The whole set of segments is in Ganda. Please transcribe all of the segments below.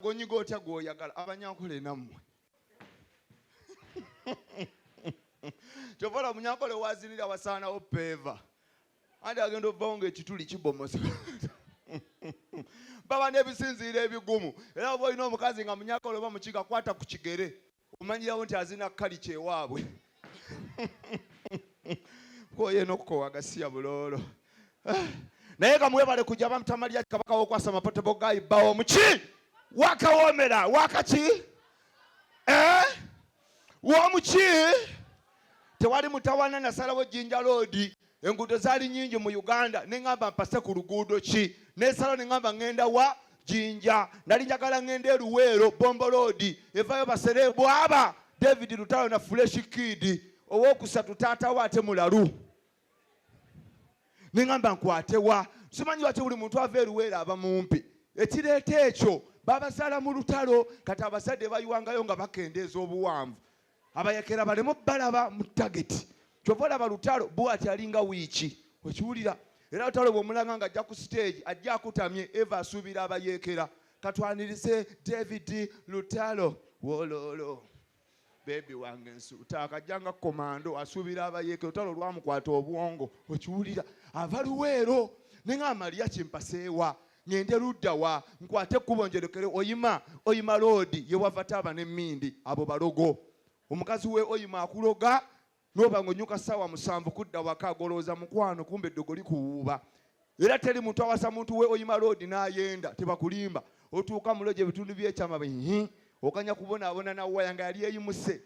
gonyiga otya gw'oyagala abanyankole nammwe. Kyovola munyankole wazinira wasaanawo peeva. Andi agenda obbawo ng'ekituli kibomose. Baba n'ebisinziiro ebigumu. Era oba olina omukazi nga munyankole oba mukiga kwata ku kigere. Omanyirawo nti azina kkali kyewaabwe. Koye n'okukowa gasiya buloolo. Naye kamwebale kujja bamutamalya kabaka w'okwasa amapotebo gayibbawo muki wakawoomera wakaki w'omuki tewali mutawana nasalawo Jinja Road. Enguudo zaali nnyingi mu Uganda ne ngamba mpase ku luguudo ki n'esalawo ne ngamba ngenda wa Jinja nali njagala ngenda e Luweero Bombo Road evaayo basere bwaba David Lutalo na Fresh Kid ow'okusatu taatawo ate mulalu ne ngamba nkwatewa simanyi lwaki buli muntu ava e Luweero aba mumpi ekireeta ekyo babazaala mu lutalo kati abazadde bayiwangayo nga bakendeeza obuwanvu abayekera balemu balaba mu tageti kyova olaba lutalo bw'ati alinga wiiki okiwulira era lutalo bw'omulanga nga ajja ku stage ajja akutamye eva asuubira abayekera katwanirize David Lutalo wololo bebi wange nsuuta akajjanga komando asuubira abayekera lutalo lwamukwata obwongo okiwulira ava Luweero ne ngamba lya kimpaseewa ngende luddawa nkwate ekkubo njerekere oyima road ye wava taaba n'emmindi abo balogo omukazi we oyima akuloga noba ng'onyuka ssaawa 7 kudda waka agolooza mukwano kumbe eddogo likuwuuba era teri muntu awasa muntu we oyima road n'ayenda tebakulimba otuuka muloje ebitundu by'ekyama okanya kubonaabona nawaya nga yali eyimuse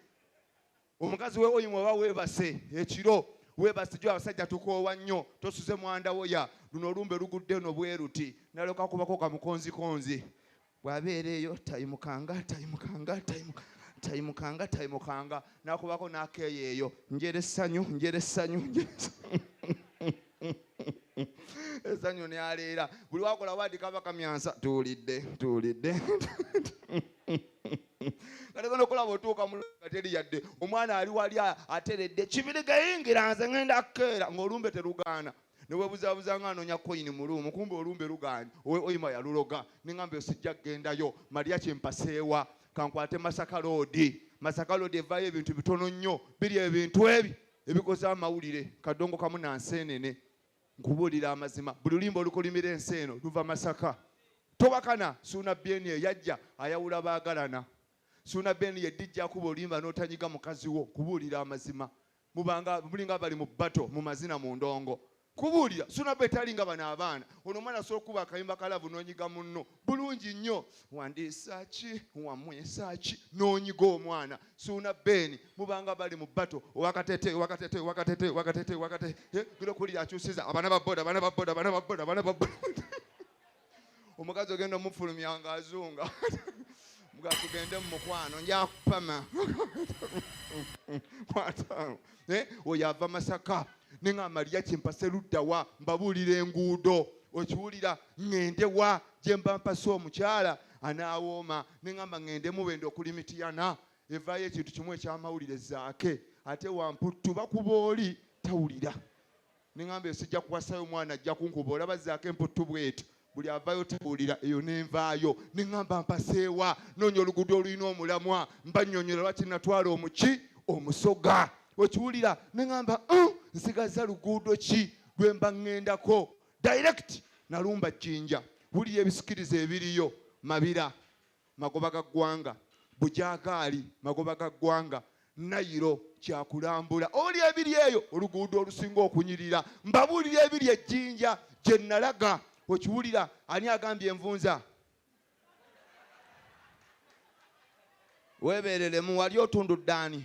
omukazi we oyima oba weebase ekiro weebase gyo abasajja tukoowa nnyo tosuze mwandawo ya luno olumbe lugudde no bweruti naloka kubako kamukonzikonzi bw'abeera eyo tayimukanga nakubako n'akeeyo eyo njera essanyu essanyu nealeera buli wakola wadi kaba kamyansa tuulidde kati gano okulaba otuuka mu gateri yadde omwana ali wali ateredde kibiri gayingira nze ngenda kukeera ng'olumbe terugaana ne weebuzaabuza nga anoonya koyini mu luumu kumbe olumbe lugaanye oyima yaluloga ne ngamba osijja kugendayo malya kyempaseewa kankwate Masaka Road evaayo ebintu bitono nnyo biri ebintu ebi ebikoze amawulire kadongo kamu na nseenene nkubuulira amazima buli lulimba olukolimira ensi eno luva Masaka tobakana suuna beni yajja ayawula baagalana suuna beni yedijja kuba olimba n'otanyiga mukazi wo kubuulira amazima mulinga bali mu bato mu mazina mu ndongo kubuulira suuna be talinga bano abaana ono omwana asobola okuba akayimba kalavu n'onyiga munno bulungi nnyo wandiisa ki wamwesa ki n'onyiga omwana suuna beni mubanga bali mu bato wakatete gino kulira akyusiza abaana ba boda omukazi ogenda omufulumya nga azunga tugende mu mukwano nja kupama oyo ava Masaka ne ngamba lya kimpase luddawa mbabuulira enguudo okiwulira ngende wa gye mba mpase omukyala anaawooma ne ngamba ngende mubenda okulimitiyana evaayo ekintu kimu ekyamawulire zaake ate wamputtu bakuba oli tawulira ne ngamba esijja kuwasayo omwana ajja kunkuba olaba zaake emputtu bw'eto buli avaayo tawulira eyo nenvaayo ne ngamba mpaseewa noonya oluguudo olulina omulamwa mbannyonnyola lwaki natwala omusoga okiwulira ne ngamba nsigaza luguudo ki lwe mba ŋŋendako direct nalumba Jinja wulira ebisikiriza ebiriyo Mabira magoba ga ggwanga Bujagaali magoba ga ggwanga Nayiro kyakulambula oli ebiri eyo oluguudo olusinga okunyirira mbabuulira ebiri ejjinja gye nalaga okiwulira ani agambye envunza weebereremu wali otundudde ani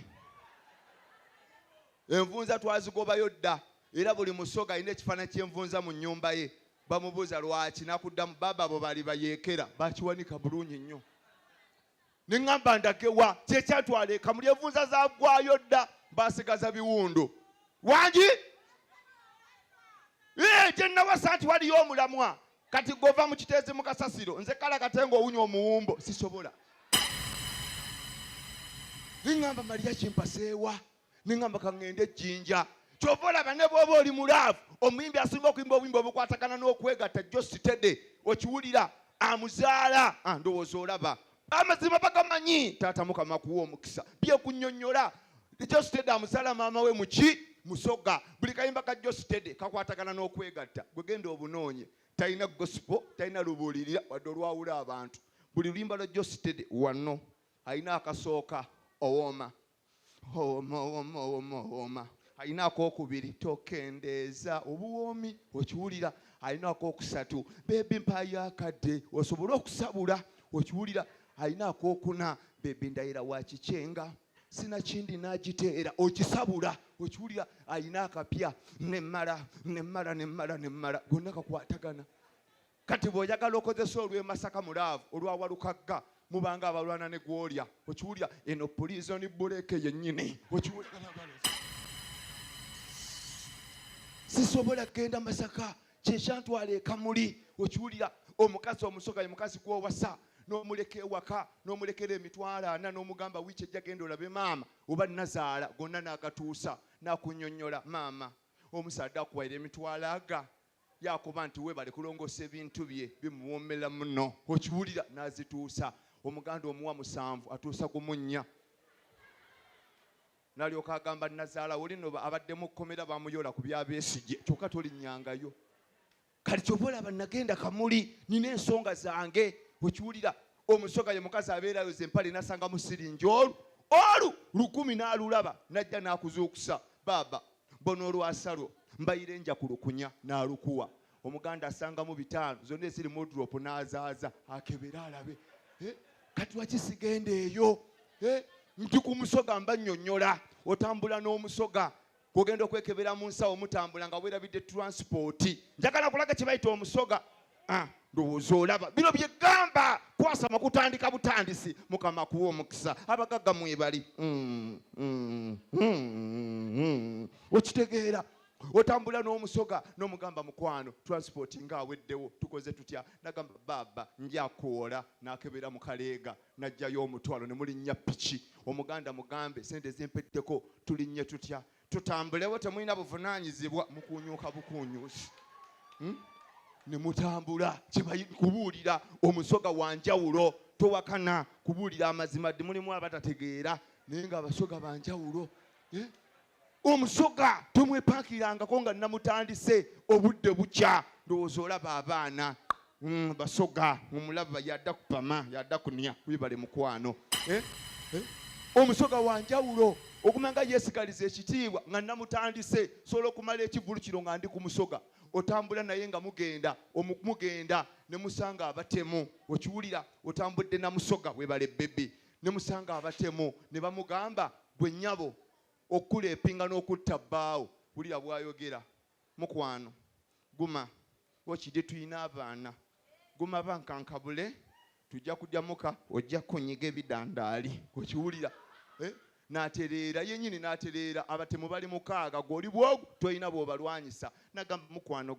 envunza twazigobayo dda era buli musoga alina ekifaananyi ky'envunza mu nnyumba ye bamubuuza lwaki nakuddamu baba abo bali bayeekera bakiwanika bulungi nnyo ne ŋŋamba ndagewa kyekyatwala eka muli envunza zaggwayo dda basigaza biwundu wangi gye nnawasa nti waliyo omulamwa kati gova mu kiteezi mu kasasiro nze kala katenga owunya omuwumbo sisobola ne ŋŋamba malya kimpaseewa ne ŋŋamba kaŋŋende Jinja kyova olaba ne bw'oba oli mulaavu omuyimbi asinga okuyimba obuyimba obukwatagana n'okwegatta Josi Tede okiwulira amuzaala ndowooza olaba amazima bagamanyi taata Mukama kuwa omukisa byekunyonnyola Joss Tedde amuzaala maama we muki Musoga buli kayimba ka Joss Tedde kakwatagana n'okwegatta gwe genda obunoonye talina gospel talina lubuulirira wadde olwawula abantu buli lulimba lwa Joss Tedde wano alina akasooka owooma alina akokubiri tokendeeza obuwoomi okiwulira alina akokusatu bebi mpayo akadde osobole okusabula okiwulira alina akokuna bebi ndayira wakikyenga sina kindi n'agiteera okisabula okiwulira alina akapya nemmala gonna kakwatagana kati bw'oyagala okozesa olw'emasaka mulaavu olwawalukagga mubanga abalwana ne gwolya okiwulira eno prison buleke yennyini okiwulira sisobola genda Masaka kyekyantwala ekamuli okiwulira omukazi omusoga ye mukazi gw'owasa n'omuleka ewaka n'omulekera emitwalo 4 n'omugamba wiiki ejja genda olabe maama oba nazaala gonna n'agatuusa n'akunnyonnyola maama omusaadde akuwaire emitwalo aga yakuba nti webale kulongoosa ebintu bye bimuwoomera muno okiwulira n'azituusa omuganda omuwa 7 atuusa ku 4 n'alyoka agamba nazaala olino abadde mu kkomera bamuyola ku byabeesigye kyokka tolinnyangayo kati kyova olaba nagenda kamuli nina ensonga zange okiwulira omusoga ye mukazi abeerayo ze empale nasanga mu siringi olu 10 n'alulaba najja n'akuzuukusa baaba bona olwasalwo mbayire nja kulukunya n'alukuwa omuganda asangamu 5 zonna eziri mu drop n'azaaza akebera alabe kati wakisigenda eyo nti ku musoga mbannyonnyola otambula n'omusoga kugenda okwekebera mu nsawo mutambula nga weerabidde transport njagala kulaga kye bayita omusoga ndowooza olaba bino byegamba kwasama kutandika butandisi Mukama kuwa omukisa abagagga mwebali okitegeera otambula n'omusoga n'omugamba mukwano transport ng'aweddewo tukoze tutya nagamba baaba njakuwola n'akebera mu kaleega najjayo omutwalo ne mulinnya piki omuganda mugambe sente zimpeddeko tulinnye tutya tutambulewo temulina buvunaanyizibwa mukunyuuka bukunyuusi ne mutambula kubuulira omusoga wanjawulo towakana kubuulira amazima ddi mulimu abatategeera naye ng'abasoga banjawulo omusoga tomwepakirangako nga namutandise obudde bukya ndowooza olaba abaana basoga omulaba yadda kupama yadda kunya wibale mukwano omusoga wanjawulo okumanga yesigaliza ekitiibwa nga namutandise sobola okumala ekivulu kino nga ndi ku musoga otambula naye nga mugenda ne musanga abatemu okiwulira otambudde na musoga webale bebe ne musanga abatemu ne bamugamba gwe nnyabo okuleepinga n'okutta bbaawo wulira bwayogera mukwano guma okidde tulina abaana guma bankankabule tujja kujja muka ojja kunyiga ebidandaali okiwulira n'atereera yennyini n'atereera abatemu bali 6 gw'oli bwogu tolina bw'obalwanyisa nagamba mukwano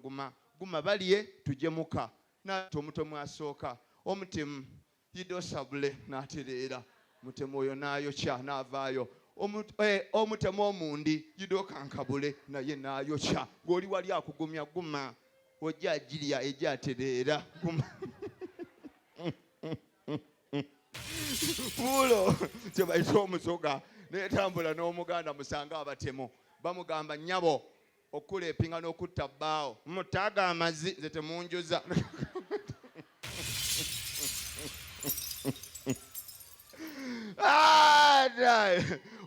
guma balye tujje muka n'ati omutemu asooka omutemu yidosabule n'atereera mutemu oyo n'ayokya n'avaayo omutemu omundi yidokankabule naye n'ayokya ng'oli wali akugumya guma ojja agirya ejja atereera guma puulo kye bayita omusoga neetambula n'omuganda musanga abatemu bamugamba nnyabo okuleepinga n'okutta bbaawo mutaaga amazzi nze temunjuza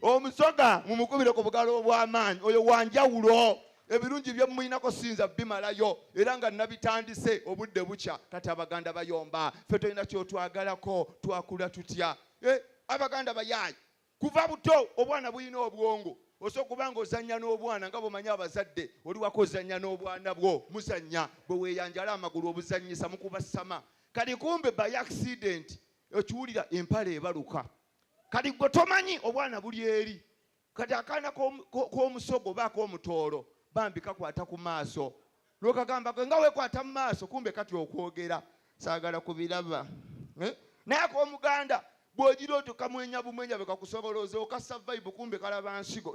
omusoga mumukubire ku bugalo obw'amaanyi oyo wanjawulo ebirungi bye mulinako sinza bimalayo era nga nabitandise obudde bukya kati abaganda bayomba ffe tolina kyotwagalako twakula tutya abaganda bayaayi kuva buto obwana bulina obwongo osobola okuba nga ozannya n'obwana nga bw'omanyi abazadde oli wako ozannya n'obwana bwo muzannya bwe weeyanjala amagulu obuzannyisa mukuba ssama kati kumbe by accident okiwulira empale ebaluka kati gwe tomanyi obwana buli eri kati akaana k'omusogo oba ak'omutoolo bambi kakwata ku maaso lwokagamba nga weekwata mu maaso kumbe kati okwogera saagala kubiraba naye ak'omuganda bw'ogira oti kamwenya bumwenya bekakusoboloza okasurvive kumbe kalaba nsigo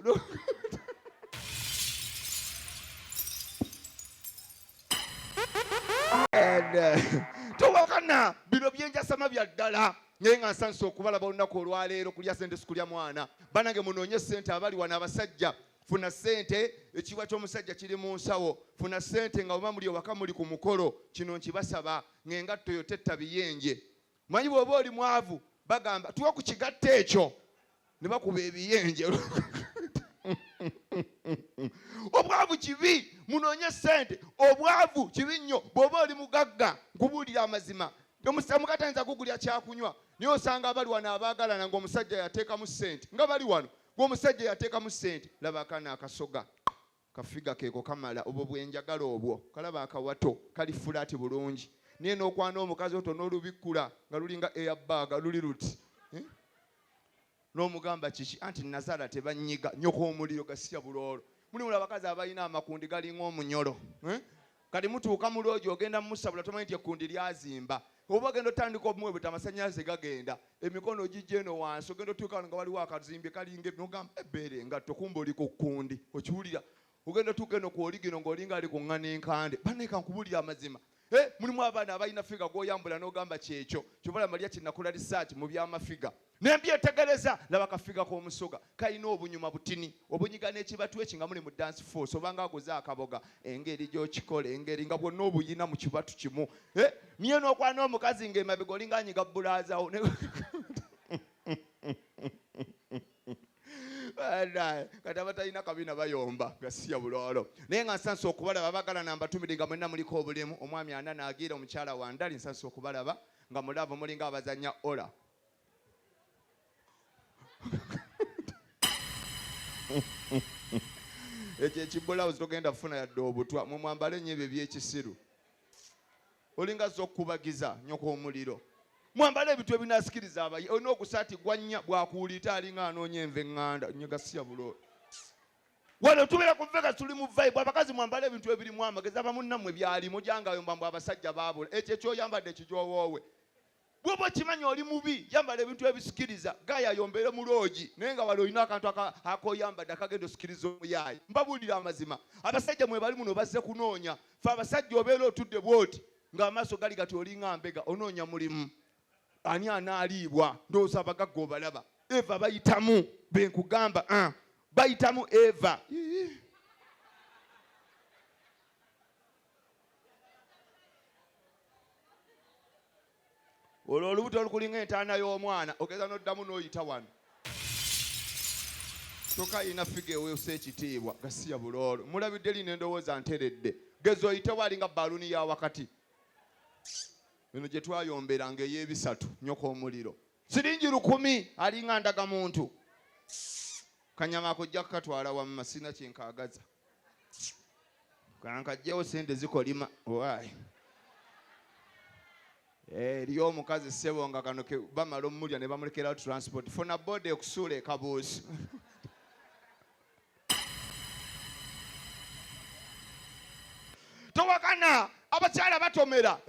towaka Tubakana bino byenjasama bya ddala naye nga nsansa okubalaba olunaku olwaleero kulya ssente sikulya mwana. Banange munoonye ssente abali wano abasajja. Funa ssente, ekiwa ky'omusajja kiri mu nsawo. Funa ssente nga oba muli ewaka muli ku mukolo. Kino nkibasaba ng'engatto yo tetta biyenje. Manyi bw'oba oli mwavu bagamba tuwa ku kigatta ekyo ne bakuba ebiyenje. Obwavu kibi, munoonye ssente. Obwavu kibi nnyo. Bw'oba oli mugagga nkubuulira amazima. Omukazi ayinza kugulya kyakunywa naye osanga abali wano abaagalana ng'omusajja yateekamu ssente. Nga bali wano ng'omusajja yateekamu ssente. Laba akaana akasoga kafiga keeko kamala obwo bwenjagala obwo. Kalaba akawato kali fulaati bulungi. Naye n'okwana omukazi oto n'olubikkula nga lulinga airbag luli luti. N'omugamba kiki anti Nazara tebanyiga nnyoko omuliro gasya buloolo. Mulimu abakazi abalina amakundi galinga omunyolo. Kati mutuuka mu loogi ogenda mumusabula tomanyi nti ekkundi lyazimba. Oba ogenda otandika obumwebwe amasannyalaze gagenda. Emikono gijja eno wansi ogenda otuuka nga waliwo akazimbye kalinga n'ogamba ebbeere engatto kumba oli ku kkundi. Okiwulira? Ogenda otuuka eno ku oli gino ng'olinga ali ku ŋŋana enkande. Banne ka nkubuulira amazima. Mulimu abaana abalina figa gw'oyambula n'ogamba kyekyo. Kyobola Maria kinnakola research mu by'amafiga. Nembyetegereza laba akafiga k'omusoga kalina obunyuma butini obunyiga n'ekibatu eki nga muli mu dance force obanga agoze akaboga engeri gy'okikola engeri nga bwonna obuyina mu kibatu kimu. Niye n'okwana omukazi ng'emabega olinga anyiga bulaazawo. Kati abatalina kabina bayomba gasiya buloolo. Naye nga nsansa okubalaba abagalana mbatumire nga mwenna muliko obulemu. Omwami ana n'agira omukyala wa ndali nsansa okubalaba nga mulaavu mulinga abazanya ola. Ekyo ekibulawuzi togenda kufuna yadde obutwa mwe mwambale nnyo ebyo ebyekisiru. Olinga zo okubagiza nnyoko omuliro. Mwambale ebintu ebinasikiriza abayi. Olina ogusaati gwannya bwakuwulita alinga anoonya enva eŋŋanda nyegasiya buloolo. Wano tubeera ku Vegas tuli mu vibe. Abakazi mwambale ebintu ebirimu amagezi abamunnammwe byalimu gyangayomba mbu abasajja baabula. Ekyo ekyoyambadde kijowoowe. Bw'oba okimanyi oli mubi yambala ebintu ebisikiriza gaya yombere mu loogi naye nga wali olina akantu akoyambadde akagenda osikiriza omuyaayi. Mbabuulira amazima abasajja mwe bali muno bazze kunoonya. Fe abasajja obeera otudde bw'oti ng'amaaso gali gati olinga mbega onoonya mulimu. Ani anaaliibwa ndowooza abagagga obalaba. Eva bayitamu benkugamba bayitamu Eva. Olwo olubuto olukulinga entaana y'omwana ogeza n'oddamu n'oyita wano. Toka yina figa eweesa ekitiibwa gasiya buloolo. Mulabidde lino endowooza nteredde. Geza oyite walinga bbaluuni ya wakati. Eno gye twayomberanga ey'ebisatu nnyoko omuliro. Siringi 1000 alinga ndagamuntu. Kanyama akojja kukatwala wamma sina kyenkaagaza. Kankajjewo sente zikolima. Waayi. Eriyo omukazi ssebo nga kano bamala omulya ne bamulekerawo transport. Funa boda okusuula ekabuusi. Towakana abakyala batomera.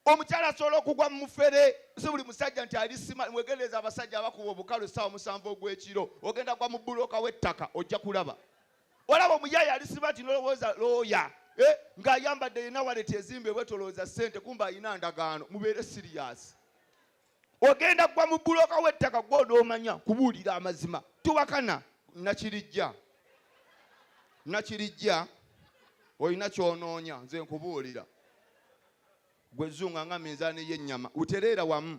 Omukyala asobola okugwa mu mufere. Si buli musajja nti alisima. Mwegendereza abasajja abakuba obukalu essaawa 7 ogw'ekiro. Ogenda gwa mu bbulooka w'ettaka ojja kulaba. Olaba omuyaaya alisima nti nolowooza looya. Ng'ayambadde yena waleti ezimbe bwetolooza ssente kumba ayina ndagaano. Mubeere siriyaasi. Ogenda gwa mu bbulooka w'ettaka gw'onoomanya kubuulira amazima. Tubakana nakirijja. Nakirijja olina ky'onoonya nze nkubuulira. Gwe zunga nga minzaani y'ennyama utereera wamu.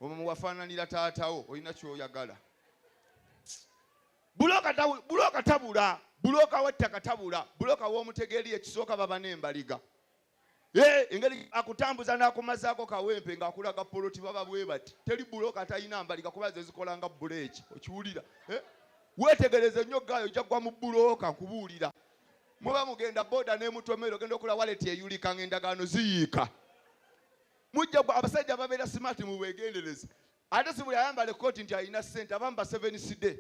Omwo wafaananira taatawo olina ky'oyagala. Bulooka tabula. Bulooka w'ettaka tabula. Bulooka w'omutegeeri ekisooka baba n'embaliga. Engeri akutambuza n'akumazaako kawempe ng'akulaga poloti baba bwe bati. Teri bulooka talina mbaliga kuba ze zikola nga buleeki. Okiwulira? Weetegereze nnyo gaayo ojja kugwa mu bulooka nkubuulira. Muba mugenda boda n'emutomero ogenda okula waleti eyulika ng'endagaano ziyiika. Mujja abasajja ababeera smart mu bwegendereze. Ate si buli ayambala ekkooti nti alina ssente abamba 7 side.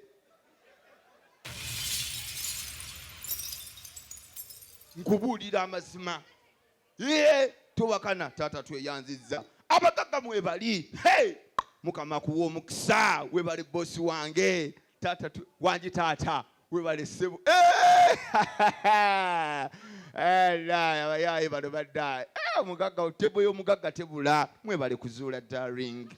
Nkubuulira amazima. Tubakana taata tweyanzizza. Abagagga mwebali. Mukama kuwa omukisa. Webale bosi wange. Taata wangi taata. Webale ssebo. abayaye bano baddaye omugagga tebo y'omugagga tebula mwebale kuzuula darling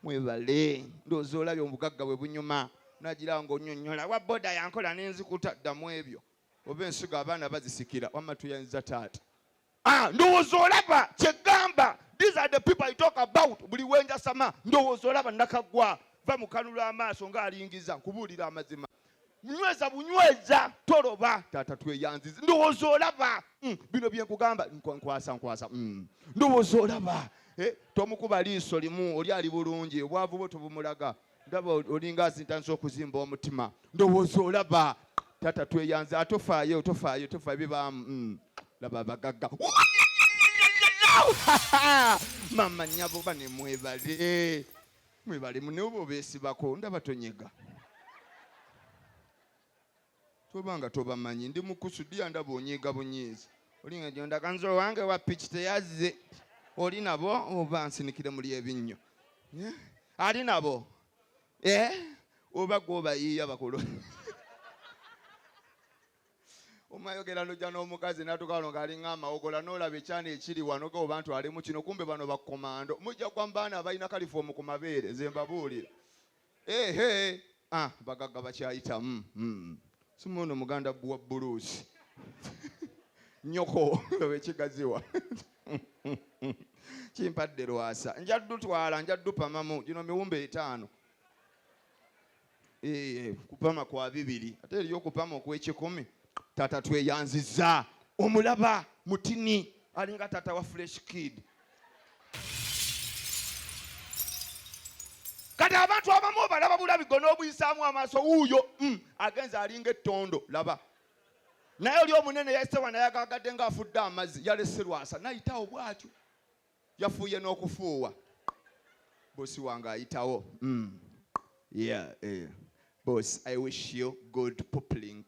mwebale ndowooza olabye omugagga bwe bunyuma nagira ng'onnyonnyola wa boda yankola n'enzikuta ddamu ebyo oba ensigo abaana bazisikira wamma tuyanza taata ndowooza olaba kyegamba. These are the people I talk about. Buli wenja sama ndowooza olaba nakagwa va mu kanula amaaso ng'alingiza nkubuulira amazima nyweza bunyweza toloba taata tweyanziza ndowooza olaba bino bye nkugamba nkwasa ndowooza olaba tomukuba liiso limu oli ali bulungi obwavu bwo tobumulaga ndaba olinga asintanisa okuzimba omutima ndowooza olaba taata tweyanziza atofaayo bibaamu laba abagagga mama nyabo bane mwebale munebo beesibako ndaba tonyega tobanga tobamanyi ndi mukusudia ndaba onyiga bunyiizi olinga gyo kanzo wange wa pitch teyazze oli nabo oba nsinikire muli ebinnyo ali nabo oba gwobayiiya bakulu omayogera nojja n'omukazi natukalo ng'alinga amawogola n'olaba ekyana ekiri wano ga obantu ali mu kino kumbe bano bakomando mujja kwambaana abalina kalifoomu ku mabeere ze mbabuulira bagagga bakyayitamu simuno muganda wa buluusi nyoko wekigaziwa kimpadde lwasa njaddutwala njaddupamamu gino miwumbe 5 kupama kwa 2 ate eriyo okupama okw'ekikumi tata tweyanziza omulaba mutini alinga tata wa fresh kid kati abantu abamu balaba bulabigo n'obuyisaamu amaaso wuuyo agenza alinga ettondo laba naye oli omunene yasewa naye agagadde ng'afudde amazzi yalese lwasa nayitawo bw'atyo yafuuye n'okufuuwa bosi wange ayitawo boss I wish you good poopling